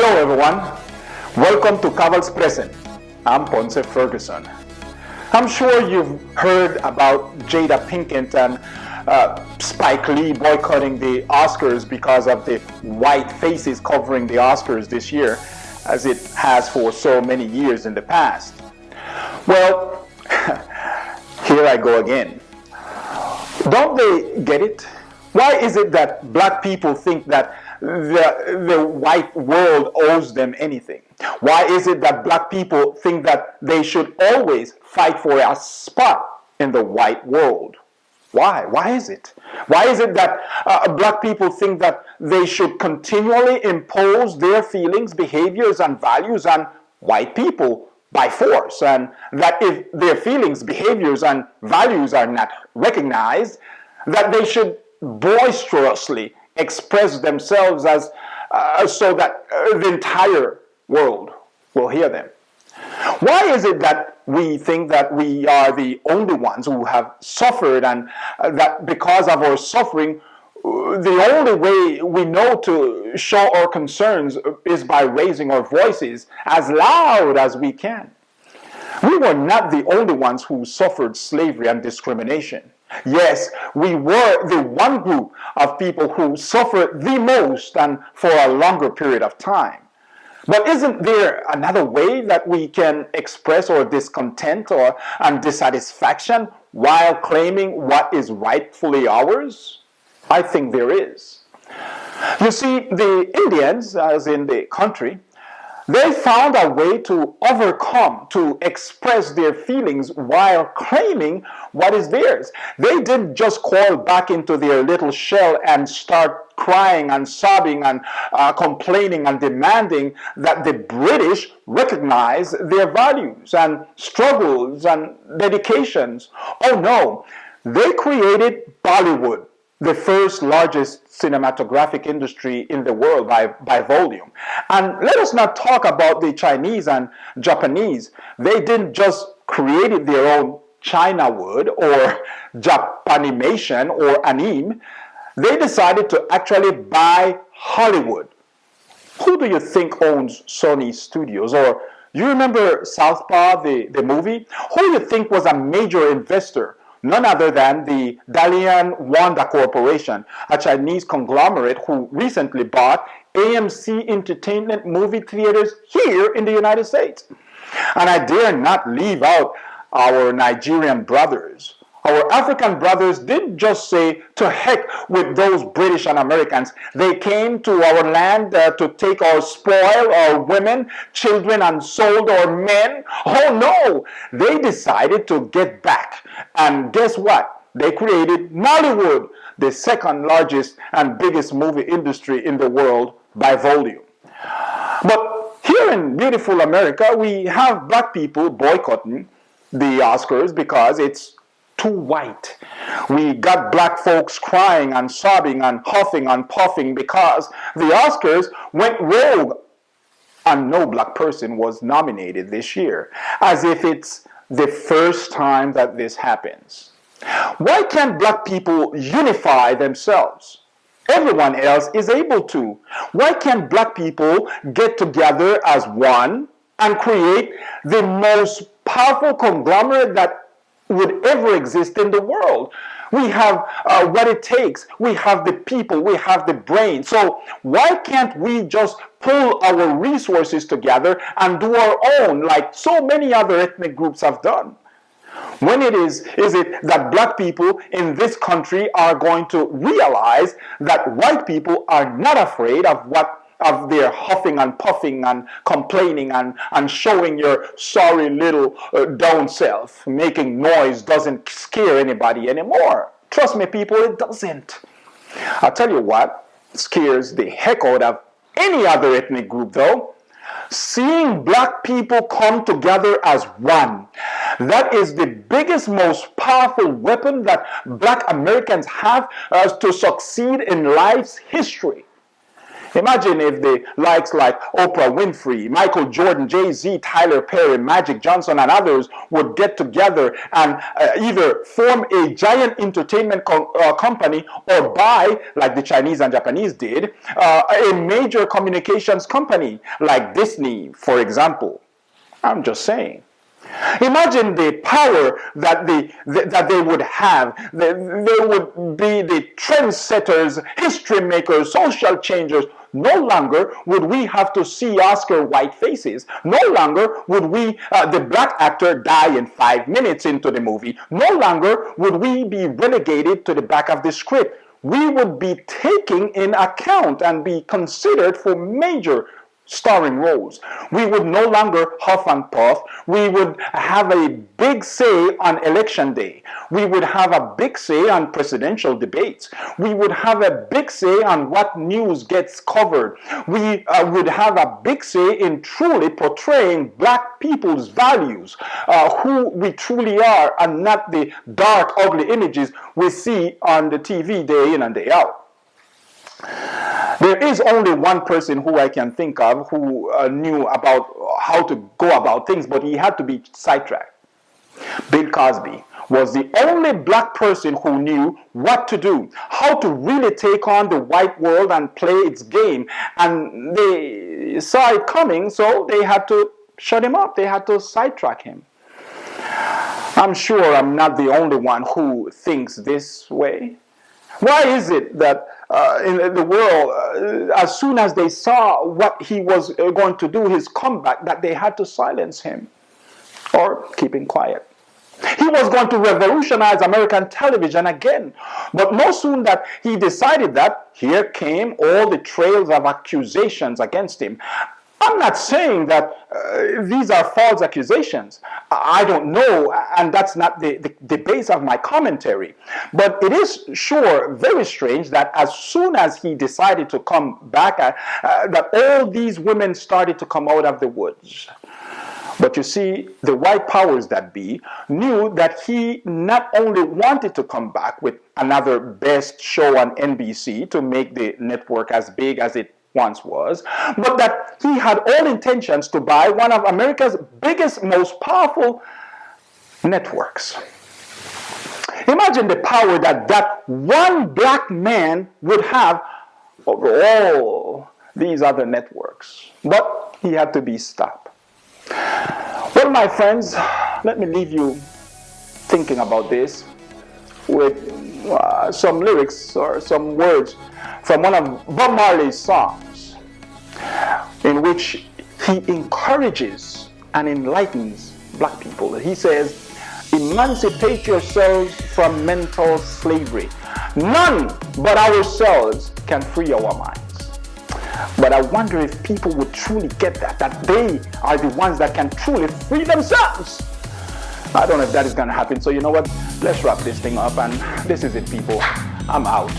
Hello everyone, welcome to Kavalspressen. I'm Ponce Ferguson. I'm sure you've heard about Jada Pinkett and Spike Lee boycotting the Oscars because of the white faces covering the Oscars this year, as it has for so many years in the past. Well, here I go again. Don't they get it? Why is it that black people think that the white world owes them anything? Why is it that black people think that they should always fight for a spot in the white world? Why? Why is it? Why is it that black people think that they should continually impose their feelings, behaviors, and values on white people by force, and that if their feelings, behaviors, and values are not recognized, that they should boisterously express themselves as so that the entire world will hear them? Why is it that we think that we are the only ones who have suffered, and that because of our suffering, the only way we know to show our concerns is by raising our voices as loud as we can? We were not the only ones who suffered slavery and discrimination. Yes, we were the one group of people who suffered the most and for a longer period of time. But isn't there another way that we can express our discontent and dissatisfaction while claiming what is rightfully ours? I think there is. You see, the Indians, as in the country, they found a way to overcome, to express their feelings while claiming what is theirs. They didn't just crawl back into their little shell and start crying and sobbing and complaining and demanding that the British recognize their values and struggles and dedications. Oh no, they created Bollywood, the first largest cinematographic industry in the world by volume. And let us not talk about the Chinese and Japanese. They didn't just create their own Chinawood or Japanimation or anime. They decided to actually buy Hollywood. Who do you think owns Sony Studios? Or you remember Southpaw, the movie? Who do you think was a major investor? None other than the Dalian Wanda Corporation, a Chinese conglomerate who recently bought AMC Entertainment movie theaters here in the United States. And I dare not leave out our Nigerian brothers. Our African brothers didn't just say, to heck with those British and Americans. They came to our land to take our spoil, our women, children, and sold our men. Oh no! They decided to get back. And guess what? They created Nollywood, the second largest and biggest movie industry in the world by volume. But here in beautiful America, we have black people boycotting the Oscars because it's too white. We got black folks crying and sobbing and huffing and puffing because the Oscars went rogue and no black person was nominated this year, as if it's the first time that this happens. Why can't black people unify themselves? Everyone else is able to. Why can't black people get together as one and create the most powerful conglomerate that would ever exist in the world? We have what it takes. We have the people. We have the brain. So why can't we just pull our resources together and do our own, like so many other ethnic groups have done? When is it that black people in this country are going to realize that white people are not afraid of their huffing and puffing and complaining and showing your sorry little down self? Making noise doesn't scare anybody anymore. Trust me, people, it doesn't. I'll tell you what scares the heck out of any other ethnic group, though. Seeing black people come together as one. That is the biggest, most powerful weapon that black Americans have to succeed in life's history. Imagine if the likes like Oprah Winfrey, Michael Jordan, Jay-Z, Tyler Perry, Magic Johnson, and others would get together and either form a giant entertainment company or buy, like the Chinese and Japanese did, a major communications company like Disney, for example. I'm just saying. Imagine the power that they would have. They would be the trendsetters, history makers, social changers. No longer would we have to see Oscar white faces. No longer would we, the black actor, die in 5 minutes into the movie. No longer would we be relegated to the back of the script. We would be taken in account and be considered for major starring roles. We would no longer huff and puff. We would have a big say on election day. We would have a big say on presidential debates. We would have a big say on what news gets covered. We would have a big say in truly portraying black people's values, who we truly are, and not the dark, ugly images we see on the TV day in and day out. There is only one person who I can think of who knew about how to go about things, but he had to be sidetracked. Bill Cosby was the only black person who knew what to do, how to really take on the white world and play its game. And they saw it coming, so they had to shut him up. They had to sidetrack him. I'm sure I'm not the only one who thinks this way. Why is it that in the world, as soon as they saw what he was going to do, his comeback, that they had to silence him or keep him quiet? He was going to revolutionize American television again. But no sooner that he decided that, here came all the trails of accusations against him. I'm not saying that these are false accusations. I don't know, and that's not the base of my commentary. But it is sure very strange that as soon as he decided to come back, that all these women started to come out of the woods. But you see, the white powers that be knew that he not only wanted to come back with another best show on NBC to make the network as big as it once was, but that he had all intentions to buy one of America's biggest, most powerful networks. Imagine the power that one black man would have over all these other networks. But he had to be stopped. Well, my friends, let me leave you thinking about this with some lyrics or some words from one of Bob Marley's songs, in which he encourages and enlightens black people. He says, "Emancipate yourselves from mental slavery. None but ourselves can free our minds." But I wonder if people would truly get that they are the ones that can truly free themselves. I don't know if that is going to happen. So you know what? Let's wrap this thing up. And this is it, people. I'm out.